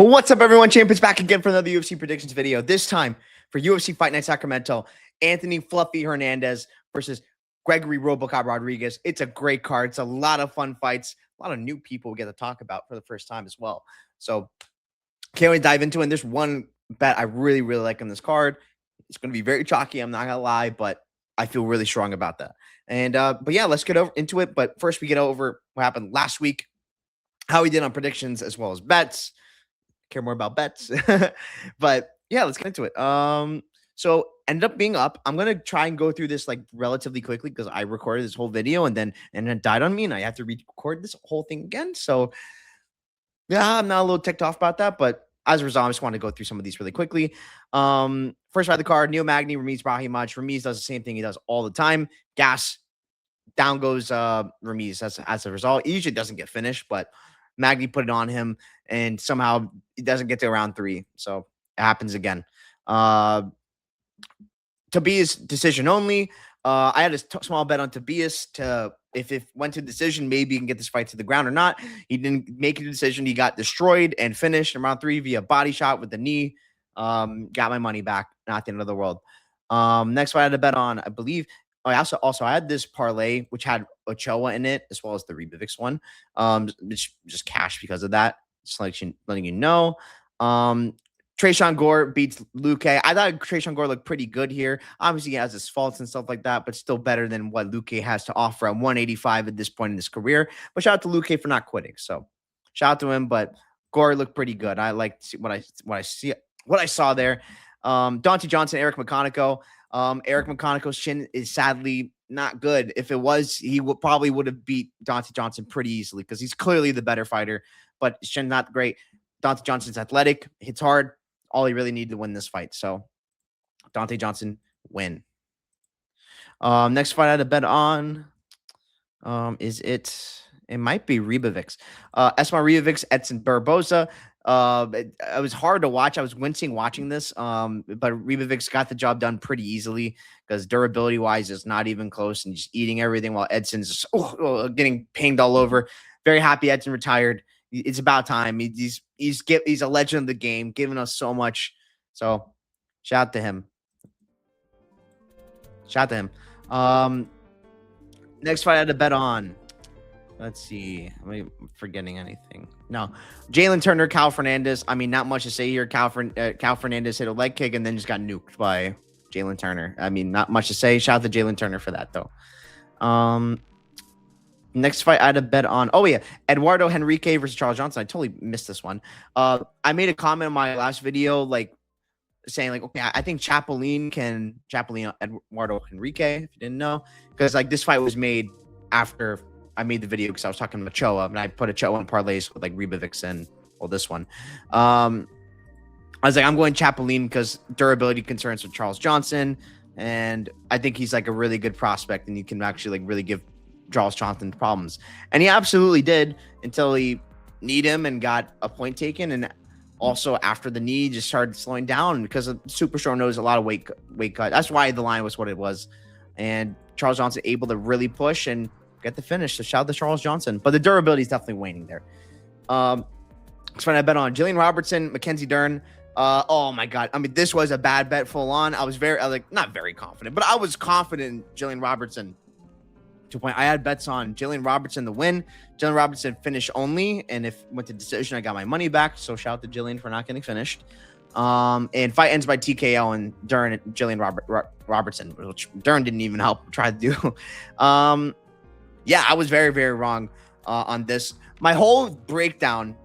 What's up, everyone? Champions back again for another UFC predictions video. This time for UFC Fight Night Sacramento, Anthony Fluffy Hernandez versus Gregory Rodrigues. It's a great card. It's a lot of fun fights. A lot of new people we get to talk about for the first time as well. So can't wait to dive into it. And there's one bet I really like on this card. It's going to be very chalky. I'm not going to lie, but I feel really strong about that. And but yeah, let's get into it. But first, we get over what happened last week, how we did on predictions as well as bets. Care more about bets. But yeah, let's get into it. So ended up being up. I'm gonna try and go through this like relatively quickly because I recorded this whole video and then it died on me and I have to record this whole thing again. So yeah, I'm not a little ticked off about that, but as a result, I just want to go through some of these really quickly. First fight of the card, Neil Magny, Ramiz Brahimaj. Ramiz does the same thing he does all the time. Gas, down goes Ramiz as a result. He usually doesn't get finished, but Magny put it on him, and somehow he doesn't get to round 3. So it happens again. Tobias decision only. I had a small bet on Tobias to if it went to decision, maybe he can get this fight to the ground or not. He didn't make a decision. He got destroyed and finished in round 3 via body shot with the knee. Got my money back. Not the end of the world. Next fight I had a bet on, I believe. I also I had this parlay which had Ochoa in it as well as the Rebivix one. Which just cash because of that. Just letting you know. Tresean Gore beats Luque. I thought Tresean Gore looked pretty good here. Obviously, he has his faults and stuff like that, but still better than what Luque has to offer at 185 at this point in his career. But shout out to Luque for not quitting. So shout out to him. But Gore looked pretty good. I liked what I saw there. Dante Johnson, Eric McConaughey. Eric McConaughey's chin is sadly not good. If it was, he probably would have beat Dante Johnson pretty easily because he's clearly the better fighter. But his chin's not great. Dante Johnson's athletic, hits hard. All he really needed to win this fight. So Dante Johnson win. Next fight I had a bet on. It might be Rebivix. Esma Rebivix, Edson Barboza. It was hard to watch. I was wincing watching this. But Rebivix got the job done pretty easily because durability wise is not even close and just eating everything while Edson's just, getting pinged all over. Very happy Edson retired. It's about time. He's a legend of the game, giving us so much. So shout out to him. Next fight I had to bet on. Let's see. Am I forgetting anything? No. Jalen Turner, Cal Fernandez. I mean, not much to say here. Cal Fernandez hit a leg kick and then just got nuked by Jalen Turner. I mean, not much to say. Shout out to Jalen Turner for that, though. Next fight I had a bet on. Oh, yeah. Eduardo Henrique versus Charles Johnson. I totally missed this one. I made a comment in my last video, like, saying, like, okay, I think Chapolin Eduardo Henrique, if you didn't know. Because, like, this fight was made after I made the video because I was talking about Ochoa. And I put Ochoa in parlays with, like, Rebivix and, well, this one. I was like, I'm going Chapolin because durability concerns with Charles Johnson. And I think he's, like, a really good prospect. And he can actually, like, really give Charles Johnson problems, and he absolutely did until he kneed him and got a point taken, and also after the knee just started slowing down because Super Short knows a lot of weight cut. That's why the line was what it was, and Charles Johnson able to really push and get the finish. So shout out to Charles Johnson, but the durability is definitely waning there. So I bet on Jillian Robertson, Mackenzie Dern. Oh my God. I mean, this was a bad bet full on. I was not very confident, but I was confident in Jillian Robertson. I had bets on Jillian Robertson to win, Jillian Robertson finish only, and if went to decision, I got my money back. So shout out to Jillian for not getting finished. And fight ends by TKO and Dern and Jillian Robertson, which Dern didn't even help try to do. Yeah, I was very wrong on this. My whole breakdown,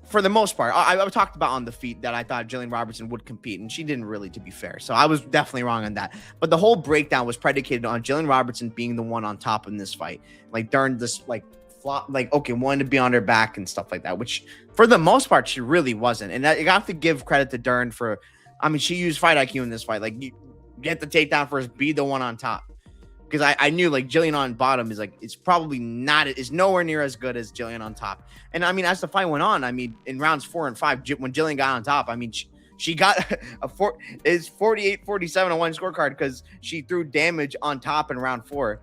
for the most part, I talked about on the feet that I thought Jillian Robertson would compete, and she didn't really, to be fair. So I was definitely wrong on that. But the whole breakdown was predicated on Jillian Robertson being the one on top in this fight. Like, during this, like, flop, like, okay, wanted to be on her back and stuff like that, which for the most part, she really wasn't. And that, you have to give credit to Dern for, I mean, she used fight IQ in this fight. Like, you get the takedown first, be the one on top. Because I knew, like, Jillian on bottom is, like, it's probably not, is nowhere near as good as Jillian on top. And I mean, as the fight went on, I mean, in rounds 4 and 5, when Jillian got on top, I mean, she got is 48-47 on one scorecard because she threw damage on top in round 4.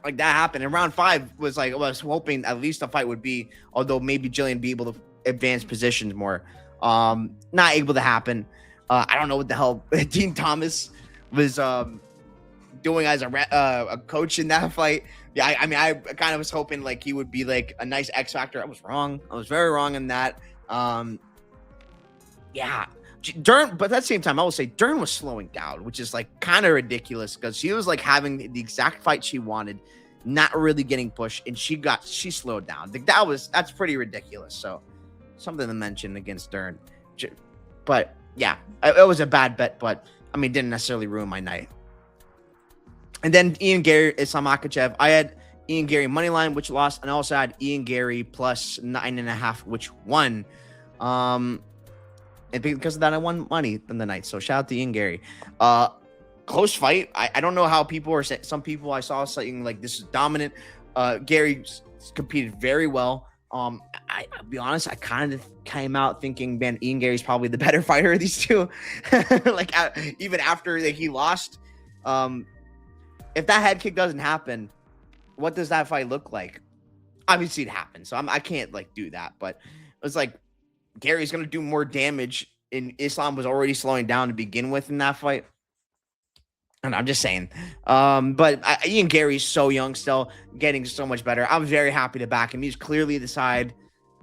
like that happened. And round 5 was like, I was hoping at least the fight would be, although maybe Jillian be able to advance positions more. Not able to happen. I don't know what the hell Dean Thomas was doing as a coach in that fight. Yeah, I mean, I kind of was hoping like he would be like a nice X factor. I was wrong. I was very wrong in that. Yeah, Dern, but at the same time, I will say Dern was slowing down, which is like kind of ridiculous because she was like having the exact fight she wanted, not really getting pushed, and she slowed down. Like that's pretty ridiculous. So something to mention against Dern. But yeah, it was a bad bet, but I mean, didn't necessarily ruin my night. And then Ian Gary, Islam Makhachev. I had Ian Gary money line, which lost, and I also had Ian Gary plus 9.5, which won. And because of that, I won money in the night. So shout out to Ian Gary. Close fight. I don't know how people are saying. Some people I saw saying like this is dominant. Gary competed very well. I'll be honest, I kind of came out thinking, man, Ian Gary's probably the better fighter of these two. Like even after he lost. If that head kick doesn't happen, what does that fight look like? Obviously it happened, so I can't like do that. But it was like Gary's gonna do more damage, and Islam was already slowing down to begin with in that fight. And I'm just saying. But Ian Gary's so young still, getting so much better. I'm very happy to back him. He's clearly the side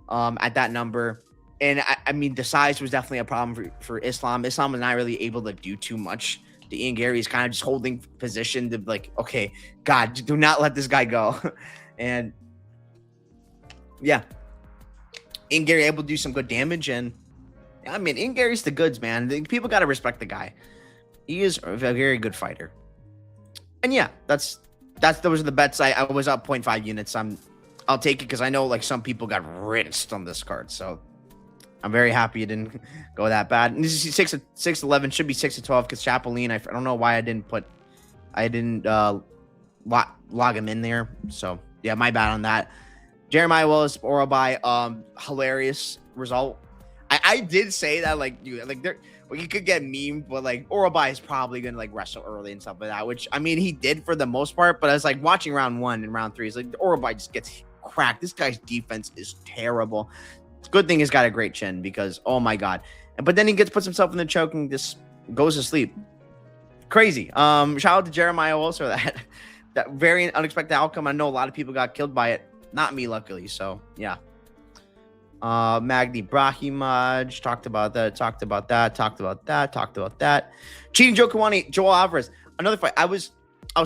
at that number. And I mean, the size was definitely a problem for Islam. Islam was not really able to do too much. The Ian Gary is kind of just holding position to like, okay, God, do not let this guy go. And yeah, Ian Gary able to do some good damage. And I mean, Ian Gary's the goods, man. People got to respect the guy. He is a very good fighter. And yeah, those are the bets. I was up 0.5 units. I'll take it because I know like some people got rinsed on this card. So I'm very happy it didn't go that bad. And this is 6-11, should be 6-12 because Chapeline, I don't know why I didn't log him in there. So yeah, my bad on that. Jeremiah Willis, Orobai, hilarious result. I did say that like, dude, like you could get memed, but like Orobai is probably gonna like wrestle early and stuff like that, which I mean he did for the most part. But I was like watching round 1 and round 3, it's like Orobai just gets cracked. This guy's defense is terrible. Good thing he's got a great chin because oh my God. But then he puts himself in the choke and just goes to sleep. Crazy. Shout out to Jeremiah also that very unexpected outcome. I know a lot of people got killed by it. Not me, luckily. So yeah. Magdi Brahimaj talked about that. Cheating Joe Kawani, Joel Alvarez. Another fight. I was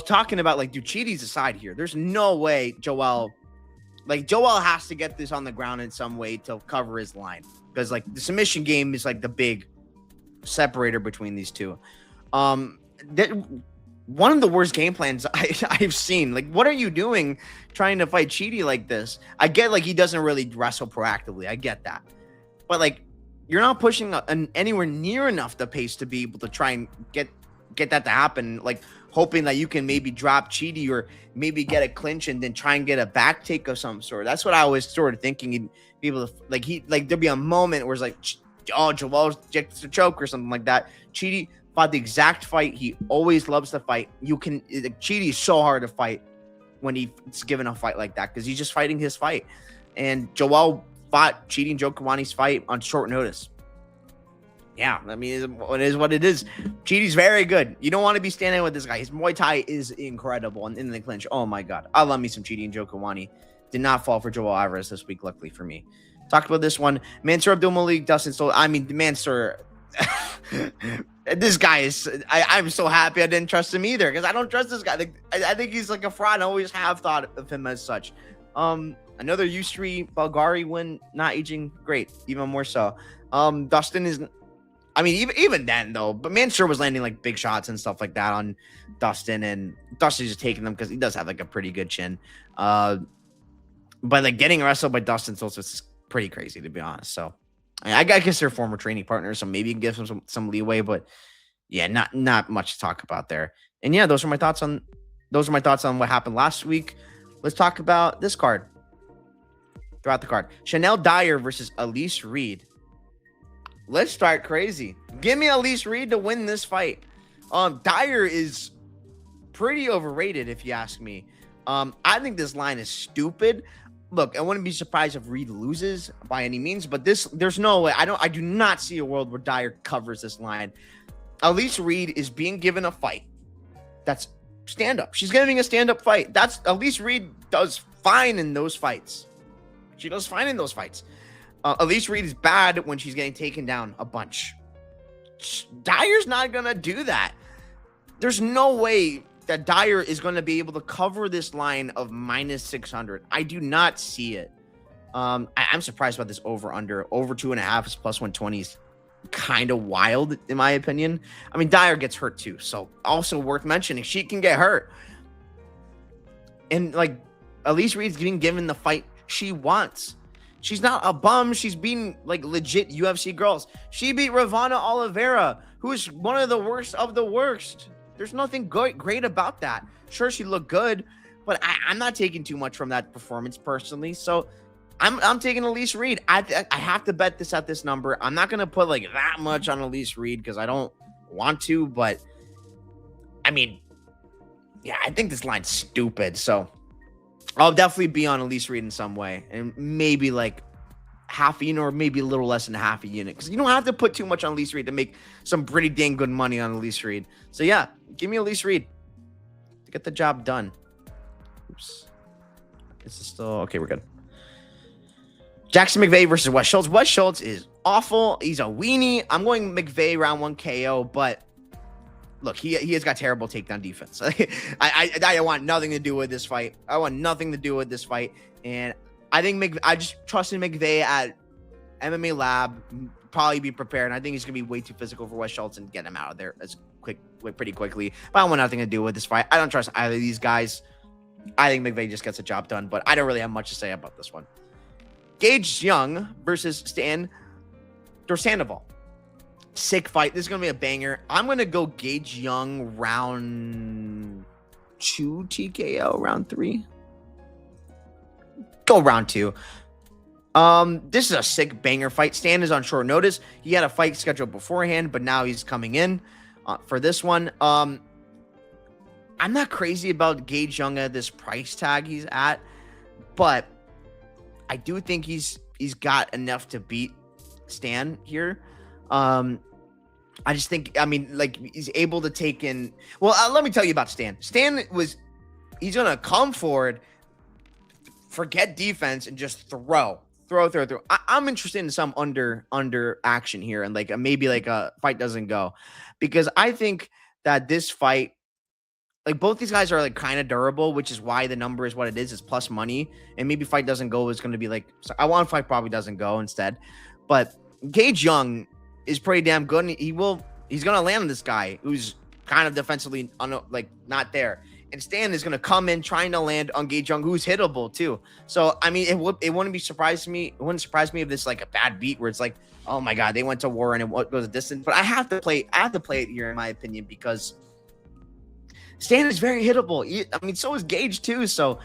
talking about like, dude, Cheaty's aside here. There's no way Joel has to get this on the ground in some way to cover his line because like the submission game is like the big separator between these two. One of the worst game plans I've seen. Like, what are you doing trying to fight Cheaty like this? I get like he doesn't really wrestle proactively. I get that. But like, you're not pushing anywhere near enough the pace to be able to try and get that to happen. Like, hoping that you can maybe drop Cheaty or maybe get a clinch and then try and get a back take of some sort. That's what I was sort of thinking. People like there'd be a moment where it's like, oh, Joel gets a choke or something like that. Cheaty fought the exact fight he always loves to fight. Cheaty is so hard to fight when he's given a fight like that because he's just fighting his fight. And Joel fought Cheating Joe Kawani's fight on short notice. Yeah, I mean, it is what it is. Cheaty's very good. You don't want to be standing with this guy. His Muay Thai is incredible. And in the clinch, oh my God. I love me some Cheating Joe Kawani. Did not fall for Joel Alvarez this week, luckily for me. Talked about this one. Mansour Abdulmalik, Dustin Stoll. I mean, Mansour... This guy is I'm so happy I didn't trust him either because I don't trust this guy. I think he's like a fraud. I always have thought of him as such. Another Yusri Bulgari win, not aging great, even more so. Dustin is, I mean, even then though, but Mansour was landing like big shots and stuff like that on Dustin, and Dustin's just taking them because he does have like a pretty good chin. But like getting wrestled by Dustin Stoltz is pretty crazy to be honest. So. I guess they're former training partners, so maybe you can give them some leeway, but yeah, not much to talk about there. And yeah, those are my thoughts on what happened last week. Let's talk about this card. Throughout the card, Chanel Dyer versus Elise Reed. Let's start crazy. Give me Elise Reed to win this fight. Dyer is pretty overrated if you ask me. I think this line is stupid. Look, I wouldn't be surprised if Reed loses by any means, but there's no way. I do not see a world where Dyer covers this line. Elise Reed is being given a fight that's stand up. She's getting a stand up fight. That's Elise Reed does fine in those fights. She does fine in those fights. Elise Reed is bad when she's getting taken down a bunch. Dyer's not gonna do that. There's no way that Dyer is going to be able to cover this line of minus 600. I do not see it. I'm surprised about this over 2.5 is plus 120 is kind of wild in my opinion. I mean, Dyer gets hurt too, so also worth mentioning, she can get hurt. And like Elise Reed's getting given the fight she wants. She's not a bum. She's beating like legit UFC girls. She beat Ravana Oliveira, who is one of the worst of the worst. There's nothing great about that. Sure, she looked good, but I'm not taking too much from that performance personally. So I'm taking Elise Reed. I have to bet this at this number. I'm not gonna put like that much on Elise Reed because I don't want to, but I mean, yeah, I think this line's stupid. So I'll definitely be on Elise Reed in some way, and maybe like half a unit or maybe a little less than half a unit, because you don't have to put too much on Elise Reed to make some pretty dang good money on Elise Reed. So yeah, give me Elise Reed to get the job done. Oops, this is still okay. We're good. Jackson McVeigh versus Wes Schultz. Wes Schultz is awful. He's a weenie. I'm going McVeigh round 1 KO, but look, he has got terrible takedown defense. I want nothing to do with this fight. I want nothing to do with this fight, and I think I just trust in McVeigh at MMA Lab. Probably be prepared. And I think he's gonna be way too physical for Wes Schultz and get him out of there pretty quickly. But I want nothing to do with this fight. I don't trust either of these guys. I think McVeigh just gets the job done. But I don't really have much to say about this one. Gage Young versus Stan Dorsandoval. Sick fight. This is gonna be a banger. I'm gonna go Gage Young round 2 TKO, round 3. Go round 2. This is a sick banger fight. Stan is on short notice. He had a fight scheduled beforehand, but now he's coming in for this one. I'm not crazy about Gage Young at this price tag he's at, but I do think he's got enough to beat Stan here. I just think, I mean, like, he's able to take in. Well, let me tell you about Stan. He's gonna come forward, forget defense, and just throw. I'm interested in some under action here, and like maybe like a fight doesn't go, because I think that this fight, like both these guys are like kind of durable, which is why the number is what it is. It's plus money, and maybe fight doesn't go is going to be like, so I want fight probably doesn't go instead, but Gage Young is pretty damn good, and he's going to land on this guy who's kind of defensively not there. And Stan is going to come in trying to land on Gage Young, who's hittable too. So I mean, it wouldn't surprise me if this like a bad beat where it's like, oh my god, they went to war and it goes a distance. But I have to play it here in my opinion, because Stan is very hittable. I mean, so is Gage too. So,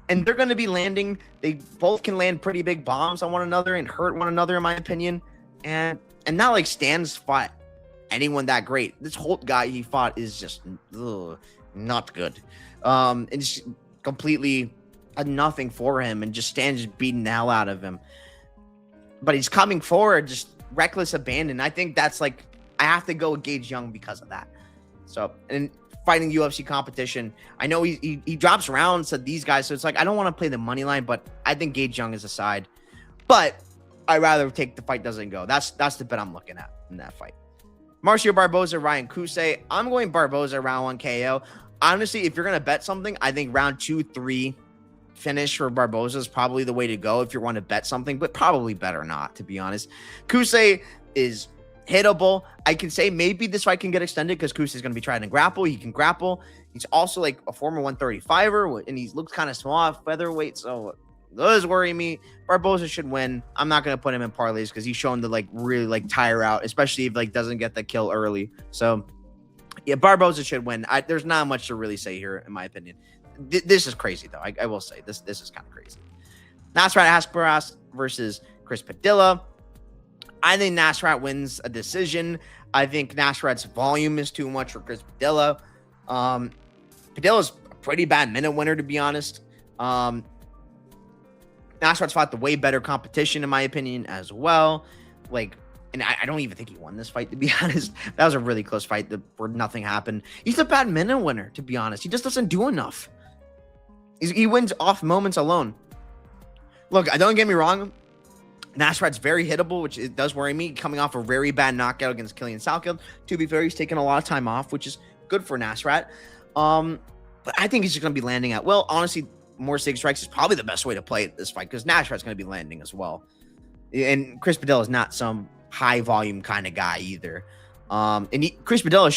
and they're going to be landing. They both can land pretty big bombs on one another and hurt one another, in my opinion. And not like Stan's fought anyone that great. This Holt guy he fought is just not good. It's completely a nothing for him, and just Stan's just beating the hell out of him. But he's coming forward, just reckless abandon. I think that's like, I have to go with Gage Young because of that. So, and fighting UFC competition, I know he drops rounds to these guys, so it's like I don't want to play the money line, but I think Gage Young is a side. But I'd rather take the fight doesn't go. That's the bet I'm looking at in that fight. Marcio Barboza, Ryan Kusei. I'm going Barboza round 1 KO. Honestly, if you're going to bet something, I think round 2-3 finish for Barboza is probably the way to go if you want to bet something, but probably better not, to be honest. Kusei is hittable. I can say maybe this fight can get extended because Kusei is going to be trying to grapple. He can grapple. He's also like a former 135er, and he looks kind of small at featherweight, so those worry me. Barboza should win. I'm not going to put him in parlays because he's shown to like really like tire out, especially if like doesn't get the kill early. So yeah, Barboza should win. There's not much to really say here, in my opinion. This is crazy, though. I will say this is kind of crazy. Nasrat Haqparast versus Chris Padilla. I think Nasrat wins a decision. I think Nasrat's volume is too much for Chris Padilla. Padilla's a pretty bad minute winner, to be honest. Nasrat's fought the way better competition, in my opinion, as well. Like, and I don't even think he won this fight, to be honest. That was a really close fight where nothing happened. He's a bad minute winner, to be honest. He just doesn't do enough. He wins off moments alone. Look, don't get me wrong. Nasrat's very hittable, which it does worry me, coming off a very bad knockout against Killian Salkild. To be fair, he's taken a lot of time off, which is good for Nasrat. But I think he's just going to be landing at, well, honestly, more sig strikes is probably the best way to play this fight because Nasrat's going to be landing as well. And Chris Padilla is not some high volume kind of guy either. Chris Padilla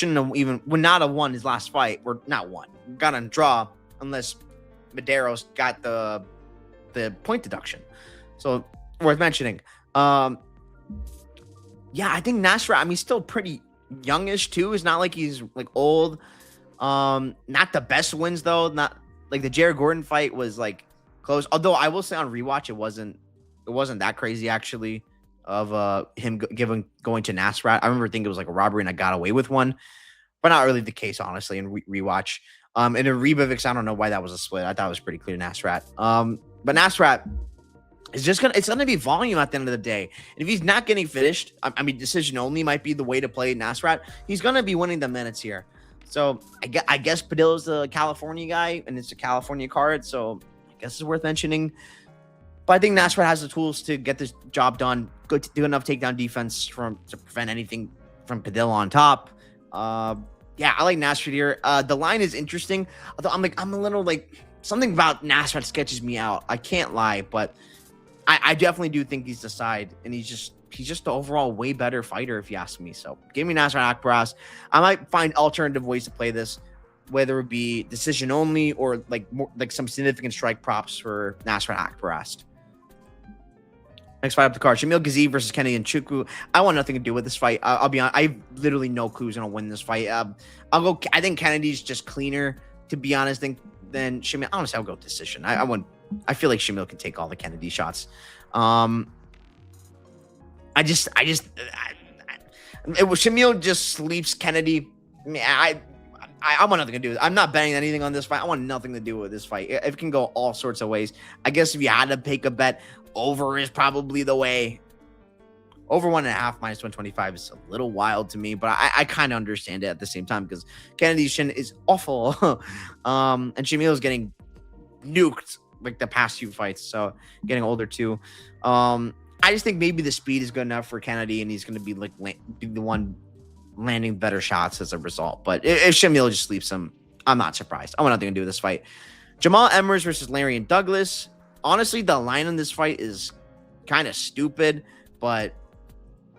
would not have won his last fight, or not won, got on draw unless Medeiros got the point deduction. So worth mentioning. Yeah, I think Nasrat, I mean, still pretty youngish too. It's not like he's like old. Not the best wins though. Not like the Jared Gordon fight was like close. Although I will say on rewatch, it wasn't that crazy actually of him going to Nasrat. I remember thinking it was like a robbery and I got away with one, but not really the case honestly in rewatch. And in Rebovix, I don't know why that was a split. I thought it was pretty clear Nasrat. But Nasrat is it's gonna be volume at the end of the day. And if he's not getting finished, I mean, decision only might be the way to play Nasrat. He's gonna be winning the minutes here. So I guess Padilla's the California guy, and it's a California card, so I guess it's worth mentioning. But I think Nasrat has the tools to get this job done. Good to do enough takedown defense to prevent anything from Padilla on top. Yeah, I like Nasrat here. The line is interesting. Although I'm a little like something about Nasrat sketches me out. I can't lie, but I definitely do think he's the side, and he's just the overall way better fighter, if you ask me. So give me Nasrat Akbaras. I might find alternative ways to play this, whether it be decision only or like more like some significant strike props for Nasrat Akbaras. Next fight up the card: Shamil Ghazi versus Kennedy Nchukwu. I want nothing to do with this fight. I'll be honest. I have literally no clue who's gonna win this fight. I'll go. I think Kennedy's just cleaner, to be honest, than Shamil. Honestly, I'll go decision. I feel like Shamil can take all the Kennedy shots. Shamil just sleeps Kennedy. I want nothing to do with it. I'm not betting anything on this fight. I want nothing to do with this fight. It can go all sorts of ways. I guess if you had to pick a bet, over is probably the way. Over 1.5 minus 125 is a little wild to me, but I kind of understand it at the same time because Kennedy's shin is awful. And Shamil is getting nuked like the past few fights, so getting older too. I just think maybe the speed is good enough for Kennedy, and he's going to be like be the one landing better shots as a result. But if Shamil just sleeps him, I'm not surprised. I want nothing to do with this fight. Jamal Emmers versus Larian Douglas. Honestly, the line in this fight is kind of stupid, but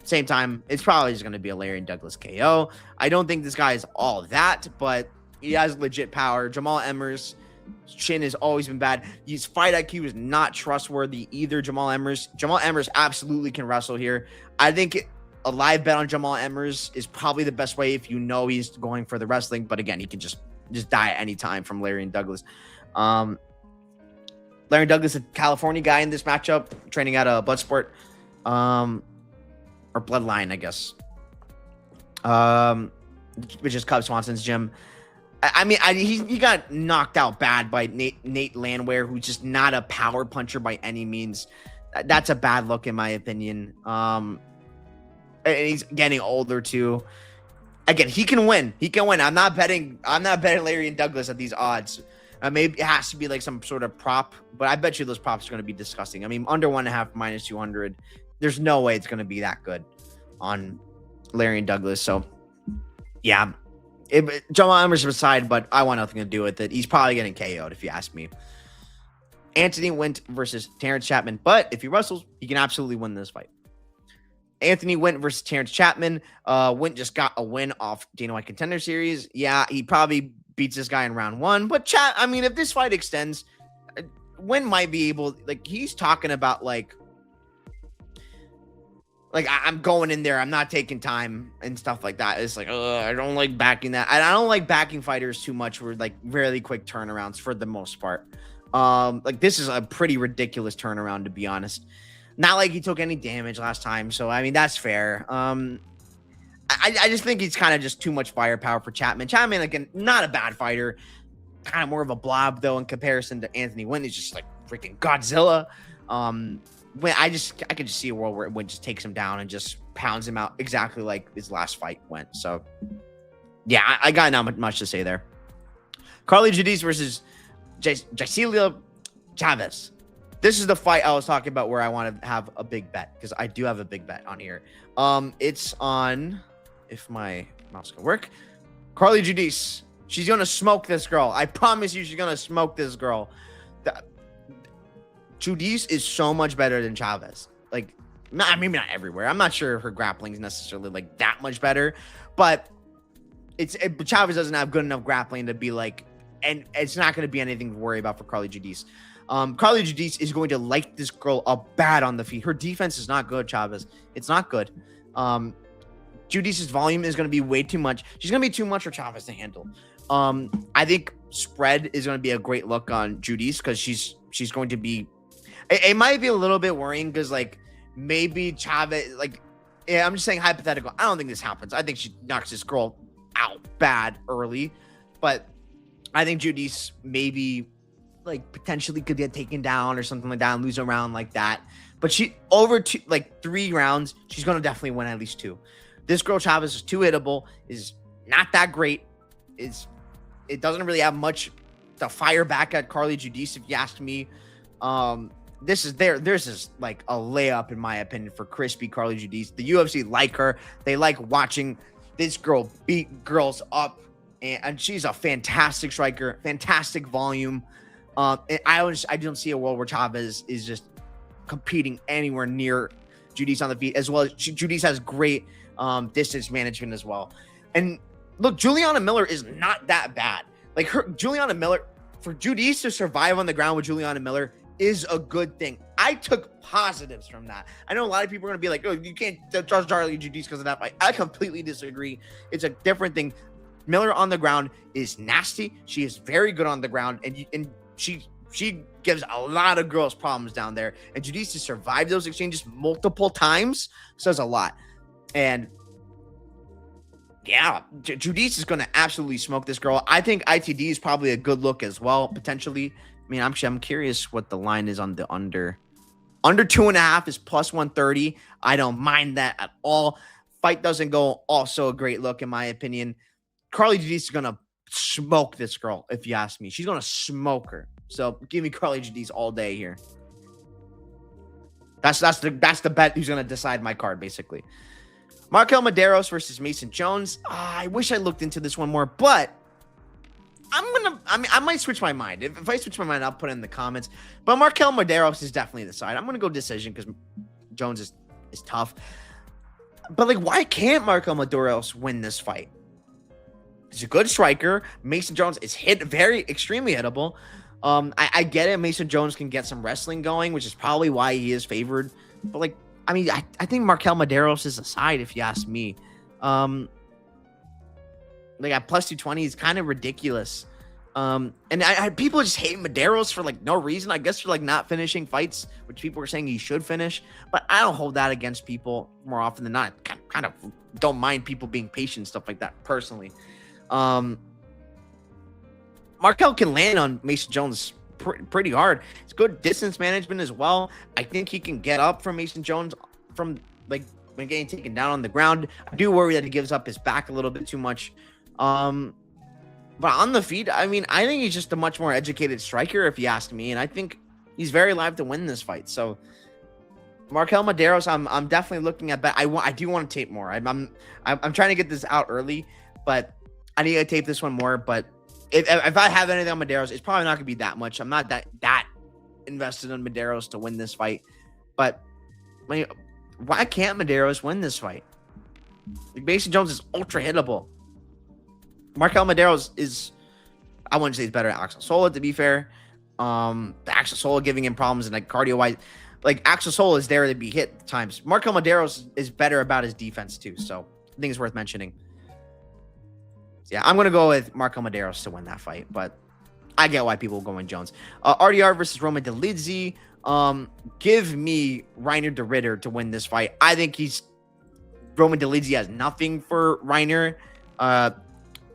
same time, it's probably just going to be a Larian Douglas KO. I don't think this guy is all that, but he has legit power. Jamal Emmers' chin has always been bad. His fight IQ is not trustworthy either. Jamal Emmers absolutely can wrestle here. I think a live bet on Jamal Emmers is probably the best way if you know he's going for the wrestling. But again, he can just die at any time from Larian Douglas. Larian Douglas, a California guy in this matchup, training at a Bloodsport, or Bloodline, I guess, which is Cub Swanson's gym. I mean, he got knocked out bad by Nate Landwehr, who's just not a power puncher by any means. That's a bad look, in my opinion. And he's getting older too. Again, he can win. I'm not betting Larian Douglas at these odds. Maybe it has to be like some sort of prop, but I bet you those props are going to be disgusting. I mean, under 1.5 minus 200. There's no way it's going to be that good on Larian Douglas. So, yeah. Jamal Emmers aside, but I want nothing to do with it. He's probably getting KO'd if you ask me. Anthony Wint versus Terrence Chapman, but if he wrestles, he can absolutely win this fight. Anthony Wint versus Terrence Chapman. Wint just got a win off Dana White Contender Series. Yeah, he probably beats this guy in round 1, but I mean, if this fight extends, Wint might be able, like, he's talking about like I'm going in there, I'm not taking time and stuff like that. It's like, I don't like backing that. And I don't like backing fighters too much for like really quick turnarounds for the most part. Like this is a pretty ridiculous turnaround, to be honest. Not like he took any damage last time. So, I mean, that's fair. I just think he's kind of just too much firepower for Chapman. Chapman, again, not a bad fighter. kind of more of a blob though in comparison to Anthony Wynn. He's just like freaking Godzilla. When I could just see a world where Wynn just takes him down and just pounds him out exactly like his last fight went. So yeah, I got not much to say there. Carly Judice versus Jacilia Chavez. This is the fight I was talking about where I want to have a big bet, because I do have a big bet on here. It's on, if my mouse can work, Carly Judice. She's gonna smoke this girl. I promise you, she's gonna smoke this girl. Judice is so much better than Chavez. Like, maybe not everywhere. I'm not sure if her grappling is necessarily like that much better, but Chavez doesn't have good enough grappling to be like, and it's not going to be anything to worry about for Carly Judice. Carly Judice is going to light this girl up bad on the feet. Her defense is not good, Chavez. It's not good. Judice's volume is going to be way too much. She's going to be too much for Chavez to handle. I think spread is going to be a great look on Judice, because she's going to be. It might be a little bit worrying because like maybe Chavez, like, yeah, I'm just saying hypothetical. I don't think this happens. I think she knocks this girl out bad early, but I think Judice maybe like potentially could get taken down or something like that and lose a round like that. But she over 3 rounds, she's gonna definitely win at least 2. This girl Chavez is too hittable, is not that great. It doesn't really have much to fire back at Carly Judice, if you ask me. This is like a layup in my opinion for crispy Carly Judice. The UFC like her. They like watching this girl beat girls up, and she's a fantastic striker, fantastic volume. And I don't see a world where Chavez is just competing anywhere near Judice on the feet, as well as Judice has great distance management as well. And look, Juliana Miller is not that bad. Like Juliana Miller, for Judice to survive on the ground with Juliana Miller is a good thing. I took positives from that. I know a lot of people are going to be like, oh, you can't trust Carly Judice because of that fight. I completely disagree. It's a different thing. Miller on the ground is nasty. She is very good on the ground, and she gives a lot of girls problems down there. And Judice to survive those exchanges multiple times says a lot. And yeah, Judice is going to absolutely smoke this girl. I think ITD is probably a good look as well, potentially. I mean, I'm curious what the line is on the under. Under 2.5 is plus 130. I don't mind that at all. Fight doesn't go, also a great look in my opinion. Carly Judice is going to smoke this girl, if you ask me. She's going to smoke her. So give me Carly Judice all day here. That's the bet who's going to decide my card, basically. Markel Medeiros versus Mason Jones. I wish I looked into this one more, but I might switch my mind. If I switch my mind, I'll put it in the comments. But Markel Medeiros is definitely the side. I'm going to go decision because Jones is tough. But like, why can't Markel Medeiros win this fight? He's a good striker. Mason Jones is extremely hittable. I get it. Mason Jones can get some wrestling going, which is probably why he is favored. But like, I mean, I think Markel Medeiros is a side, if you ask me. Like at plus 220 is kind of ridiculous. And people just hate Medeiros for like no reason. I guess for like not finishing fights, which people are saying he should finish. But I don't hold that against people more often than not. Kind of don't mind people being patient, stuff like that, personally. Markel can land on Mason Jones pretty hard. It's good distance management as well. I think he can get up from Mason Jones from like when getting taken down on the ground. I do worry that he gives up his back a little bit too much. But on the feet, I mean, I think he's just a much more educated striker, if you ask me, and I think he's very live to win this fight. So Markel Medeiros, I'm definitely looking at that. I do want to tape more. I'm trying to get this out early, but I need to tape this one more. But if I have anything on Medeiros, it's probably not gonna be that much. I'm not that invested in Medeiros to win this fight. But I mean, why can't Medeiros win this fight? Like, Mason Jones is ultra hittable. Markel Medeiros is, I wouldn't say he's better at Axel Sola, to be fair. Axel Sola giving him problems and like cardio wise, like Axel Sola is there to be hit at times. Markel Medeiros is better about his defense too, so I think it's worth mentioning. Yeah, I'm gonna go with Markel Medeiros to win that fight, but I get why people go in Jones. RDR versus Roman Dolidze. Give me Reiner de Ritter to win this fight. I think Roman Dolidze has nothing for Reiner.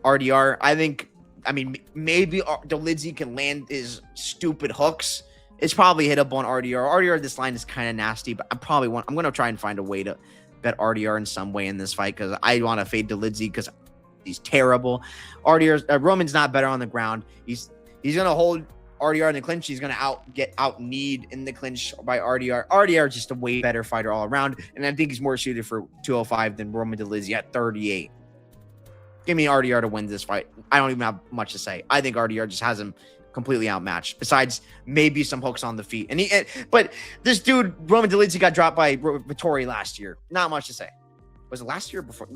RDR. I think I mean, maybe Dolidze can land his stupid hooks. It's probably hittable on RDR. RDR, this line is kind of nasty, but I'm going to try and find a way to bet RDR in some way in this fight because I want to fade Dolidze because he's terrible. Roman's not better on the ground. He's going to hold RDR in the clinch. He's going to get out kneed in the clinch by RDR. RDR is just a way better fighter all around, and I think he's more suited for 205 than Roman Dolidze at 38. Give me RDR to win this fight. I don't even have much to say. I think RDR just has him completely outmatched. Besides maybe some hooks on the feet, but this dude Roman Dolidze got dropped by Vettori last year. Not much to say. Was it last year or before?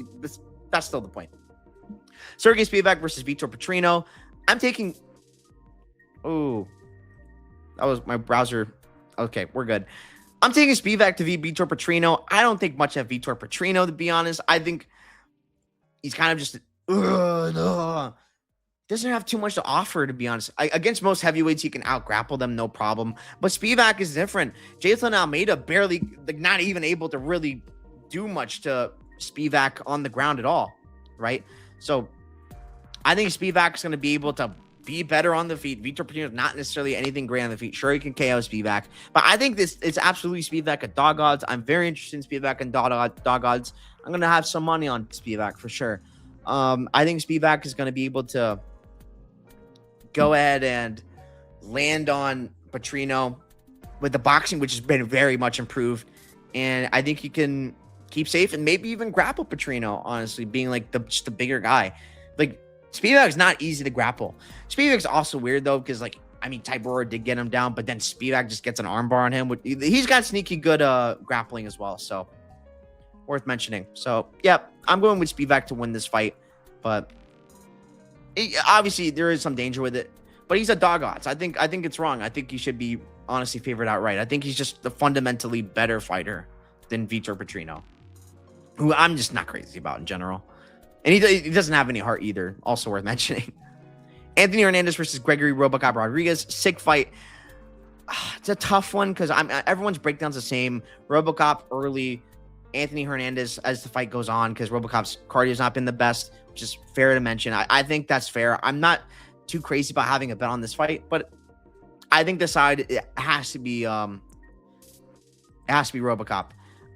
That's still the point. Sergey Spivak versus Vitor Petrino. I'm taking. Oh, that was my browser. Okay, we're good. I'm taking Spivak to Vitor Petrino. I don't think much of Vitor Petrino, to be honest. I think he's kind of just doesn't have too much to offer, to be honest. Against most heavyweights, he can out-grapple them, no problem. But Spivak is different. Jathan Almeida barely, not even able to really do much to Spivak on the ground at all, right? So I think Spivak is going to be able to be better on the feet. Vitor Petrino is not necessarily anything great on the feet. Sure, he can KO Spivak, but I think it's absolutely Spivak at dog odds. I'm very interested in Spivak and dog odds. I'm going to have some money on Spivak for sure. I think Spivak is going to be able to go ahead and land on Petrino with the boxing, which has been very much improved. And I think he can keep safe and maybe even grapple Petrino, honestly, being like just the bigger guy. Like, Spivak's not easy to grapple. Spivak's also weird, though, because, like, I mean, Tybura did get him down, but then Spivak just gets an armbar on him. He's got sneaky good grappling as well, so worth mentioning. So, yeah, I'm going with Spivak to win this fight, but obviously there is some danger with it. But he's a dog odds. I think it's wrong. I think he should be honestly favored outright. I think he's just the fundamentally better fighter than Vitor Petrino, who I'm just not crazy about in general. And he doesn't have any heart either. Also worth mentioning. Anthony Hernandez versus Gregory Robocop Rodrigues. Sick fight. It's a tough one because everyone's breakdown's the same. Robocop early. Anthony Hernandez as the fight goes on because Robocop's cardio's not been the best, which is fair to mention. I think that's fair. I'm not too crazy about having a bet on this fight, but I think the side it has to be Robocop.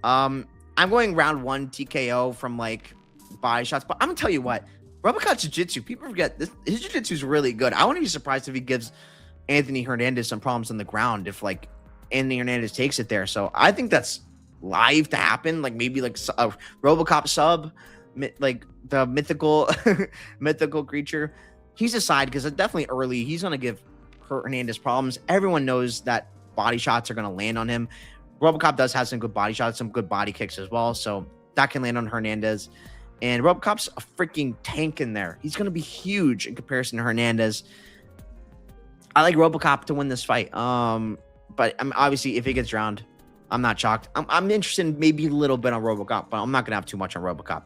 I'm going round 1 TKO from like body shots, but I'm gonna tell you what, Robocop's jiu-jitsu, people forget this, his jiu-jitsu is really good. I wouldn't be surprised if he gives Anthony Hernandez some problems on the ground if like Anthony Hernandez takes it there. So I think that's live to happen, like maybe like a Robocop sub, like the mythical creature. He's aside because it's definitely early. He's gonna give Hernandez problems. Everyone knows that body shots are gonna land on him. Robocop does have some good body shots, some good body kicks as well, so that can land on Hernandez. And Robocop's a freaking tank in there. He's going to be huge in comparison to Hernandez. I like Robocop to win this fight. But obviously, if he gets drowned, I'm not shocked. I'm interested in maybe a little bit on Robocop, but I'm not going to have too much on Robocop.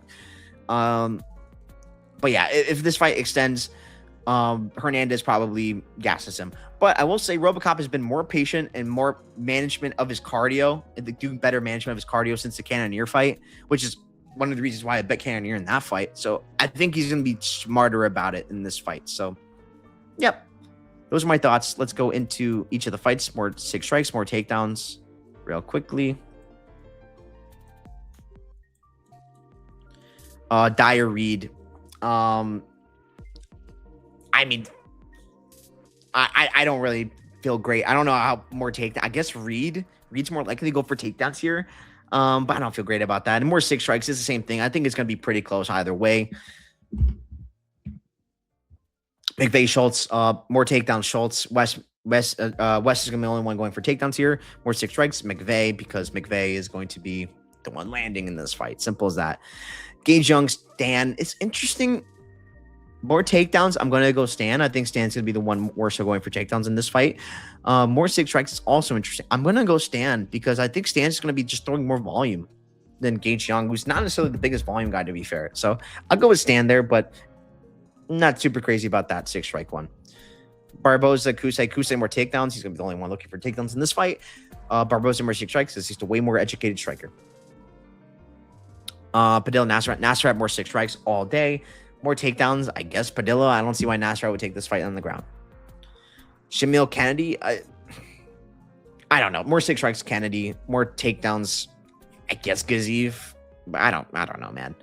But yeah, if this fight extends, Hernandez probably gasses him. But I will say Robocop has been more patient and more management of his cardio, and doing better management of his cardio since the Cannonier fight, which is one of the reasons why I bet Cannonier in that fight. So I think he's going to be smarter about it in this fight. So, yep. Those are my thoughts. Let's go into each of the fights. More 6 strikes, more takedowns real quickly. Dyer Reed. I mean, I don't really feel great. I don't know how more takedown. I guess Reed's more likely to go for takedowns here. But I don't feel great about that. And more 6 strikes is the same thing. I think it's going to be pretty close either way. McVeigh Schultz, more takedowns. Schultz, West is going to be the only one going for takedowns here. More 6 strikes. McVeigh, because McVeigh is going to be the one landing in this fight. Simple as that. Gage Young, Stan. It's interesting. More takedowns. I'm going to go Stan. I think Stan's going to be the one more so going for takedowns in this fight. More 6 strikes is also interesting. I'm going to go Stan because I think Stan's going to be just throwing more volume than Gage Young, who's not necessarily the biggest volume guy, to be fair. So I'll go with Stan there, but not super crazy about that 6 strike one. Barboza, Kusei, more takedowns. He's going to be the only one looking for takedowns in this fight. Barboza, more 6 strikes. He's just a way more educated striker. Padel, Nasrat, more 6 strikes all day. More takedowns, I guess. Padilla. I don't see why Nasrat would take this fight on the ground. Shamil Kennedy. I don't know. More 6 strikes, Kennedy. More takedowns, I guess Gaziv. I don't know, man.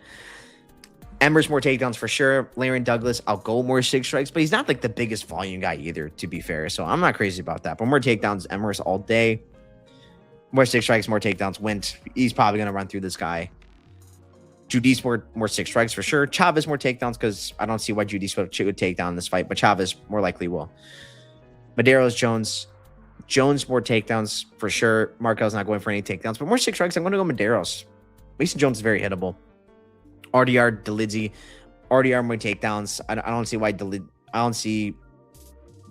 Ember's more takedowns for sure. Larian Douglas, I'll go more 6 strikes, but he's not like the biggest volume guy either, to be fair. So I'm not crazy about that. But more takedowns, Ember's all day. More 6 strikes, more takedowns. Wint, he's probably gonna run through this guy. Judice more 6 strikes for sure. Chavez more takedowns because I don't see why Judice would take down this fight, but Chavez more likely will. Medeiros, Jones more takedowns for sure. Markel's not going for any takedowns, but more 6 strikes. I'm going to go Medeiros. Mason Jones is very hittable. RDR, Delizzi. RDR more takedowns. I don't see why I don't see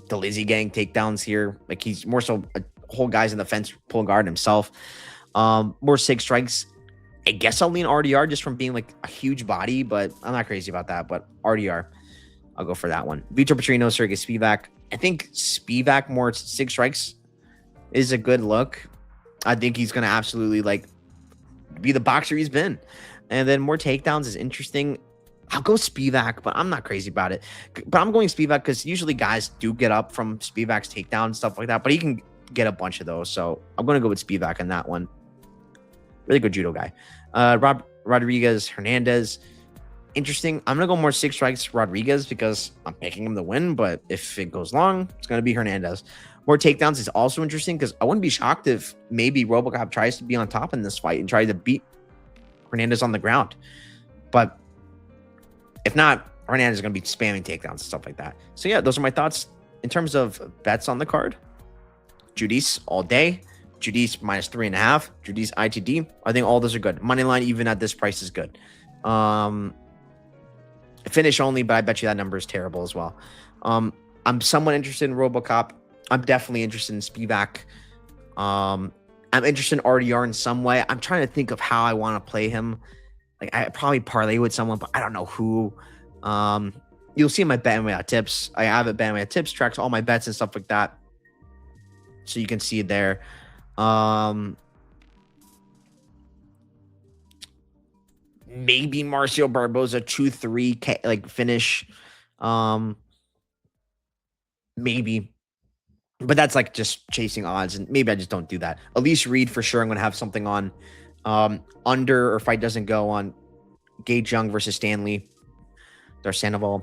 Delizzi getting takedowns here. Like he's more so a whole guy's in the fence pulling guard himself. More 6 strikes. I guess I'll lean RDR just from being like a huge body, but I'm not crazy about that. But RDR, I'll go for that one. Vitor Petrino, Sergey Spivak. I think Spivak more 6 strikes is a good look. I think he's going to absolutely like be the boxer he's been. And then more takedowns is interesting. I'll go Spivak, but I'm not crazy about it. But I'm going Spivak because usually guys do get up from Spivak's takedown and stuff like that, but he can get a bunch of those. So I'm going to go with Spivak on that one. Really good judo guy. Rodrigues, Hernandez. Interesting. I'm going to go more 6 strikes Rodrigues because I'm picking him to win, but if it goes long, it's going to be Hernandez. More takedowns is also interesting because I wouldn't be shocked if maybe RoboCop tries to be on top in this fight and try to beat Hernandez on the ground. But if not, Hernandez is going to be spamming takedowns and stuff like that. So yeah, those are my thoughts in terms of bets on the card. Judice all day. Judice -3.5. Judice ITD. I think all those are good. Money line even at this price is good. Finish only, but I bet you that number is terrible as well. I'm somewhat interested in RoboCop. I'm definitely interested in Spivak. I'm interested in RDR in some way. I'm trying to think of how I want to play him. Like I probably parlay with someone, but I don't know who. You'll see my bet tips. I have a bet tips, tracks all my bets and stuff like that. So you can see it there. Maybe Marcio Barboza 2-3 like finish. Maybe. But that's like just chasing odds, and maybe I just don't do that. Elise Reed for sure. I'm gonna have something on under, or fight doesn't go on Gage Young versus Stanley Darsanval.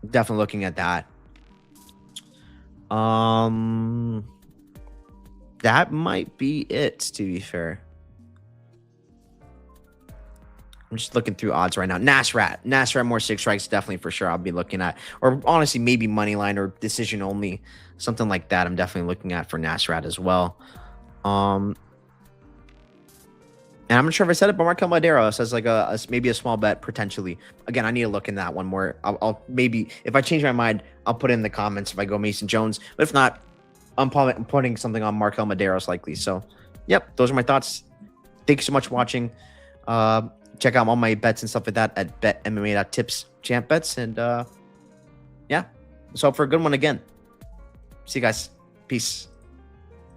Definitely looking at that. That might be it, to be fair. I'm just looking through odds right now. Nasrat more 6 strikes, definitely for sure. I'll be looking at, or honestly, maybe money line or decision only, something like that. I'm definitely looking at for Nasrat as well. And I'm not sure if I said it, but Markel Madeiros as like maybe a small bet potentially. Again, I need to look in that one more. I'll maybe, if I change my mind, I'll put it in the comments if I go Mason Jones. But if not, I'm putting something on Markel Madeiros likely. So, yep, those are my thoughts. Thank you so much for watching. Check out all my bets and stuff like that at betmma.tips champ bets. And yeah, let's hope for a good one again. See you guys. Peace.